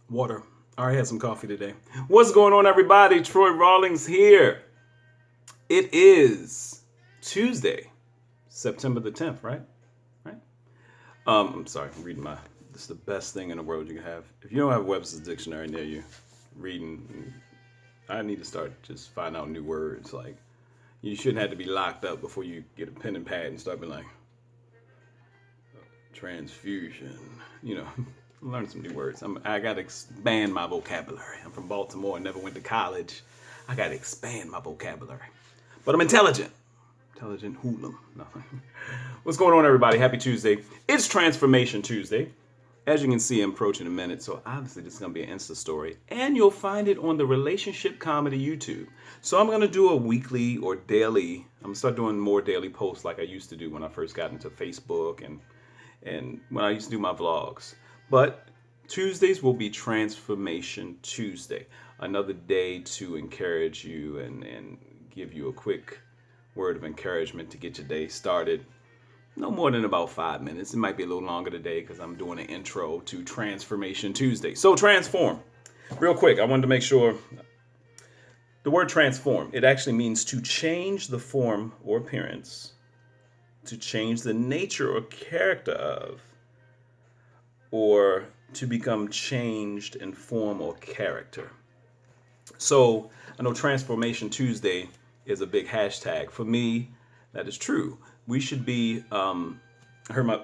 Water. I already had some coffee today. What's going on, everybody? Troy Rawlings here. It is Tuesday, September the 10th, right? Right? I'm sorry, I'm reading my. This is the best thing in the world you can have. If you don't have Webster's dictionary near you, reading, I need to start just finding out new words. Like, you shouldn't have to be locked up before you get a pen and pad and start being like, transfusion, you know. Learn some new words. I got to expand my vocabulary. I'm from Baltimore and never went to college. I got to expand my vocabulary. But I'm intelligent. Intelligent hoodlum. Nothing. What's going on, everybody? Happy Tuesday. It's Transformation Tuesday. As you can see, I'm approaching a minute, so obviously this is going to be an Insta story. And you'll find it on the Relationship Comedy YouTube. So I'm going to do a weekly or daily, I'm going to start doing more daily posts like I used to do when I first got into Facebook and when I used to do my vlogs. But Tuesdays will be Transformation Tuesday, another day to encourage you and give you a quick word of encouragement to get your day started. No more than about 5 minutes. It might be a little longer today because I'm doing an intro to Transformation Tuesday. So transform. Real quick, I wanted to make sure the word transform, it actually means to change the form or appearance, to change the nature or character of, or to become changed in form or character. So I know Transformation Tuesday is a big hashtag. For me, that is true. We should be, I heard my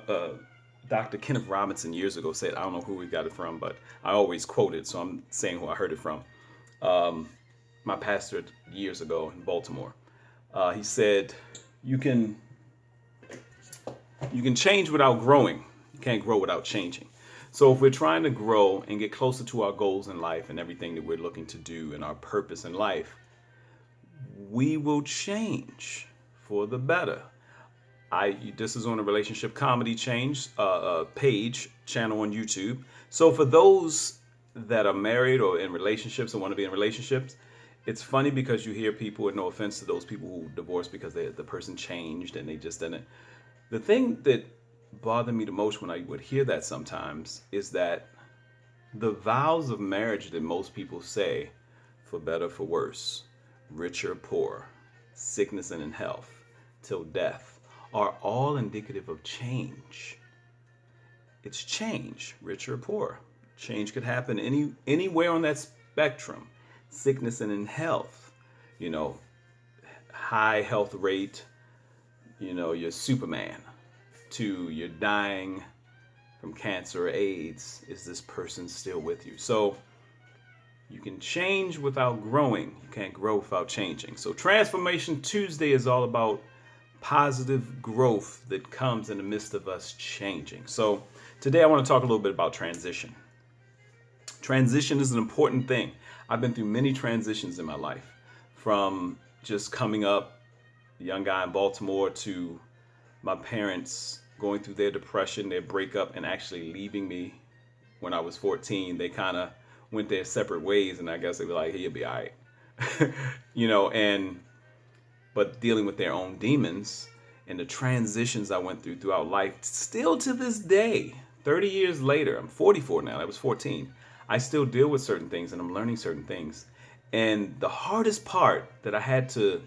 Dr. Kenneth Robinson years ago said, I don't know who we got it from, but I always quote it, so I'm saying who I heard it from. My pastor years ago in Baltimore. He said, you can change without growing. You can't grow without changing. So if we're trying to grow and get closer to our goals in life and everything that we're looking to do and our purpose in life, we will change for the better. This is on a relationship comedy page channel on YouTube. So for those that are married or in relationships and want to be in relationships, it's funny because you hear people, and no offense to those people who divorced because the person changed and they just didn't. The thing that bothered me the most when I would hear that sometimes is that the vows of marriage that most people say, for better, for worse, rich or poor, sickness and in health, till death, are all indicative of change. It's change, rich or poor. Change could happen anywhere on that spectrum. Sickness and in health, high health rate, you're Superman, to you're dying from cancer or AIDS. Is this person still with you? So you can change without growing. You can't grow without changing. So Transformation Tuesday is all about positive growth that comes in the midst of us changing. So today I want to talk a little bit about transition. Transition is an important thing. I've been through many transitions in my life, from just coming up, a young guy in Baltimore, to my parents going through their depression, their breakup, and actually leaving me when I was 14. They kind of went their separate ways, and I guess they were like, hey, you'll be all right. But dealing with their own demons and the transitions I went throughout life, still to this day, 30 years later, I'm 44 now, I was 14. I still deal with certain things and I'm learning certain things. And the hardest part that I had to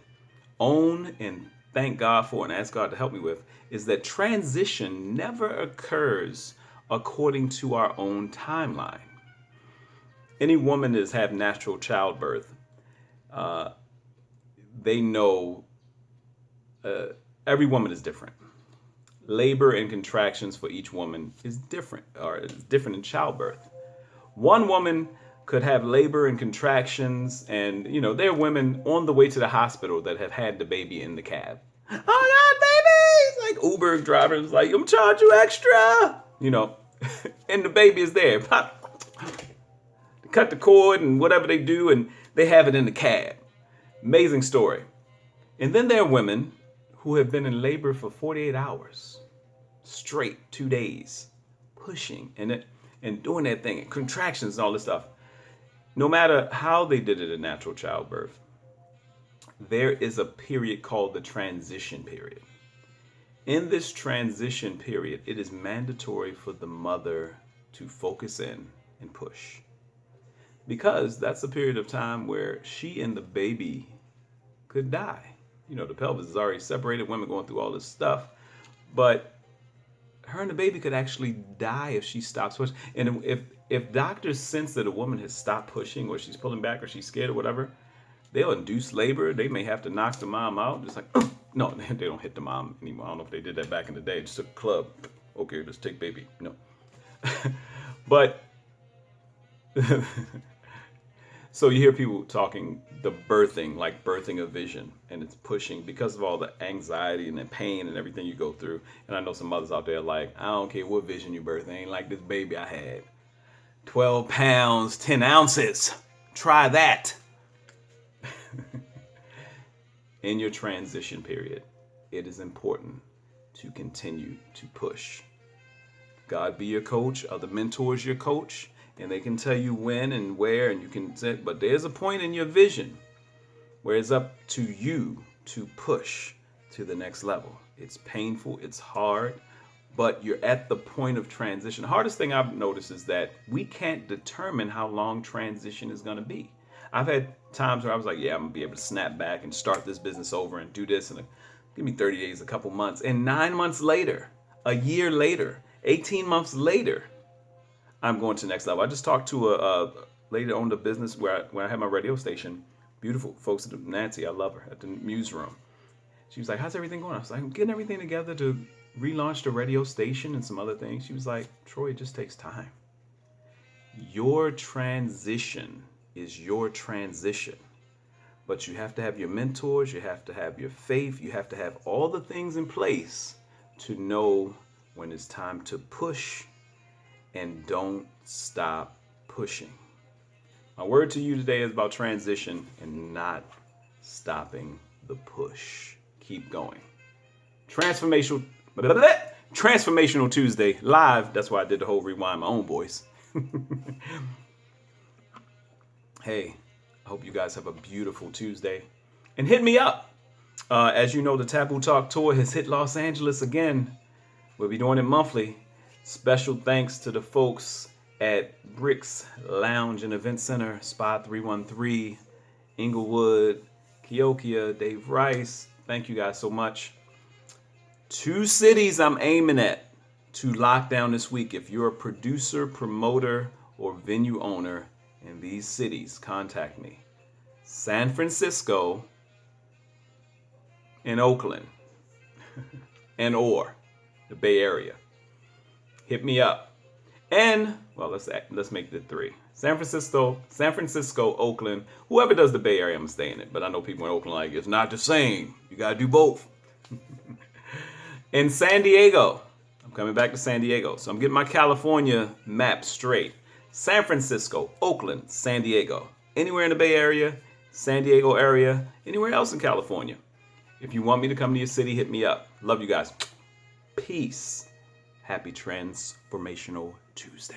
own and thank God for and ask God to help me with is that transition never occurs according to our own timeline. Any woman that has had natural childbirth, they know every woman is different. Labor and contractions for each woman is different, or is different in childbirth. One woman could have labor and contractions, and there are women on the way to the hospital that have had the baby in the cab. Oh God, baby! It's like Uber drivers, like, I'm charge you extra, and the baby is there. They cut the cord and whatever they do, and they have it in the cab. Amazing story. And then there are women who have been in labor for 48 hours straight, 2 days, pushing and doing that thing, and contractions and all this stuff. No matter how they did it in natural childbirth, there is a period called the transition period. In this transition period, it is mandatory for the mother to focus in and push. because that's a period of time where she and the baby could die. You know, the pelvis is already separated, women going through all this stuff, but her and the baby could actually die if she stops pushing. And if doctors sense that a woman has stopped pushing, or she's pulling back, or she's scared or whatever, they'll induce labor. They may have to knock the mom out. Just like, no, they don't hit the mom anymore. I don't know if they did that back in the day. Just took a club. Okay, let's take baby. No. But so you hear people talking the birthing, like birthing a vision, and it's pushing because of all the anxiety and the pain and everything you go through. And I know some mothers out there like, I don't care what vision you birth, ain't like this baby I had. 12 pounds, 10 ounces. Try that. In your transition period, it is important to continue to push. God be your coach, other mentors your coach, and they can tell you when and where, and you can say, but there's a point in your vision where it's up to you to push to the next level. It's painful, it's hard, but you're at the point of transition. The hardest thing I've noticed is that we can't determine how long transition is going to be. I've had times where I was like, yeah, I'm going to be able to snap back and start this business over and do this, and give me 30 days, a couple months, and 9 months later, a year later, 18 months later, I'm going to the next level. I just talked to a lady that owned a business where I had my radio station. Beautiful folks, Nancy, I love her, at the newsroom. She was like, how's everything going? I was like, I'm getting everything together to relaunch the radio station and some other things. She was like, Troy, it just takes time. Your transition is your transition. But you have to have your mentors, you have to have your faith, you have to have all the things in place to know when it's time to push, and don't stop pushing. My word to you today is about transition and not stopping the push. Keep going. Transformational Tuesday live. That's why I did the whole rewind my own voice. Hey, I hope you guys have a beautiful Tuesday. And hit me up. As you know, the Taboo Talk Tour has hit Los Angeles again. We'll be doing it monthly. Special thanks to the folks at Bricks Lounge and Event Center, Spa 313, Inglewood, Keokia, Dave Rice. Thank you guys so much. 2 cities I'm aiming at to lock down this week. If you're a producer, promoter, or venue owner in these cities, contact me. San Francisco and Oakland and or the Bay Area. Hit me up. And, well, let's make it 3. San Francisco, Oakland. Whoever does the Bay Area, I'm staying in. But I know people in Oakland like, it's not the same. You got to do both. In San Diego. I'm coming back to San Diego. So I'm getting my California map straight. San Francisco, Oakland, San Diego. Anywhere in the Bay Area, San Diego area, anywhere else in California. If you want me to come to your city, hit me up. Love you guys. Peace. Happy Transformational Tuesday.